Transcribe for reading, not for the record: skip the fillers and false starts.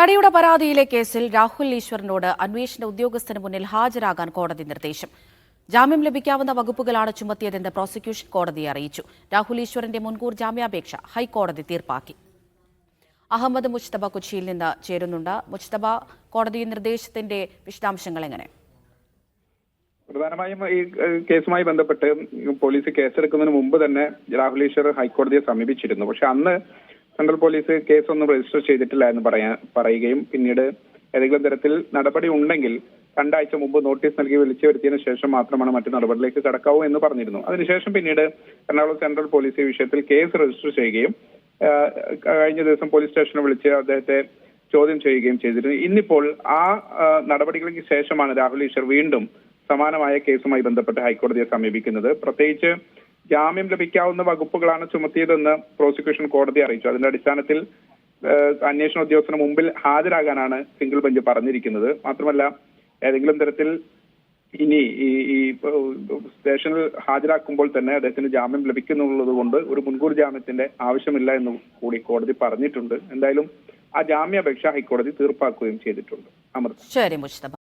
നടിയുടെ പരാതിയിലെ കേസിൽ രാഹുൽ ഈശ്വറിനോട് അന്വേഷണ ഉദ്യോഗസ്ഥന് മുന്നിൽ ഹാജരാകാൻ കോടതി നിർദ്ദേശം. ജാമ്യം ലഭിക്കാവുന്ന വകുപ്പുകളാണ് ചുമത്തിയതെന്ന് പ്രോസിക്യൂഷൻ കോടതിയെ അറിയിച്ചു. രാഹുൽ ഈശ്വറിന്റെ മുൻകൂർ ജാമ്യാപേക്ഷ ഹൈക്കോടതി തീർപ്പാക്കി. അഹമ്മദ് മുജ്തബ കൊച്ചിയിൽ നിന്ന് ചേരുന്നുണ്ട്. മുജ്തബ, കോടതി നിർദ്ദേശത്തിന്റെ വിശദാംശങ്ങൾ എങ്ങനെ? പ്രധാനമായും ഈ കേസുമായി ബന്ധപ്പെട്ട് പോലീസ് കേസെടുക്കുന്നതിന് മുമ്പ് തന്നെ രാഹുൽ ഈശ്വർ ഹൈക്കോടതിയെ സമീപിച്ചിരുന്നു. പക്ഷെ അന്ന് സെൻട്രൽ പോലീസ് കേസൊന്നും രജിസ്റ്റർ ചെയ്തിട്ടില്ല എന്ന് പറയുകയും പിന്നീട് ഏതെങ്കിലും തരത്തിൽ നടപടി ഉണ്ടെങ്കിൽ 2 ആഴ്ച മുമ്പ് നോട്ടീസ് നൽകി വിളിച്ചു വരുത്തിയതിനു ശേഷം മാത്രമാണ് മറ്റു നടപടിയിലേക്ക് കടക്കാവൂ എന്ന് പറഞ്ഞിരുന്നു. അതിനുശേഷം പിന്നീട് എറണാകുളം സെൻട്രൽ പോലീസ് ഈ വിഷയത്തിൽ കേസ് രജിസ്റ്റർ ചെയ്യുകയും കഴിഞ്ഞ ദിവസം പോലീസ് സ്റ്റേഷനിൽ വിളിച്ച് അദ്ദേഹത്തെ ചോദ്യം ചെയ്യുകയും ചെയ്തിരുന്നു. ഇന്നിപ്പോൾ ആ നടപടികൾക്ക് ശേഷമാണ് രാഹുൽ ഈശ്വർ വീണ്ടും സമാനമായ കേസുമായി ബന്ധപ്പെട്ട് ഹൈക്കോടതിയെ സമീപിക്കുന്നത്. പ്രത്യേകിച്ച് ജാമ്യം ലഭിക്കാവുന്ന വകുപ്പുകളാണ് ചുമത്തിയതെന്ന് പ്രോസിക്യൂഷൻ കോടതി അറിയിച്ചു. അതിന്റെ അടിസ്ഥാനത്തിൽ അന്വേഷണ ഉദ്യോഗസ്ഥന് മുമ്പിൽ ഹാജരാകാനാണ് സിംഗിൾ ബെഞ്ച് പറഞ്ഞിരിക്കുന്നത്. മാത്രമല്ല ഏതെങ്കിലും തരത്തിൽ ഇനി ഈ സ്റ്റേഷനിൽ ഹാജരാക്കുമ്പോൾ തന്നെ അദ്ദേഹത്തിന് ജാമ്യം ലഭിക്കുന്നുള്ളത് കൊണ്ട് ഒരു മുൻകൂർ ജാമ്യത്തിന്റെ ആവശ്യമില്ല എന്ന് കൂടി കോടതി പറഞ്ഞിട്ടുണ്ട്. എന്തായാലും ആ ജാമ്യാപേക്ഷ ഹൈക്കോടതി തീർപ്പാക്കുകയും ചെയ്തിട്ടുണ്ട്. അമൃത. ശരി മുസ്തഫ.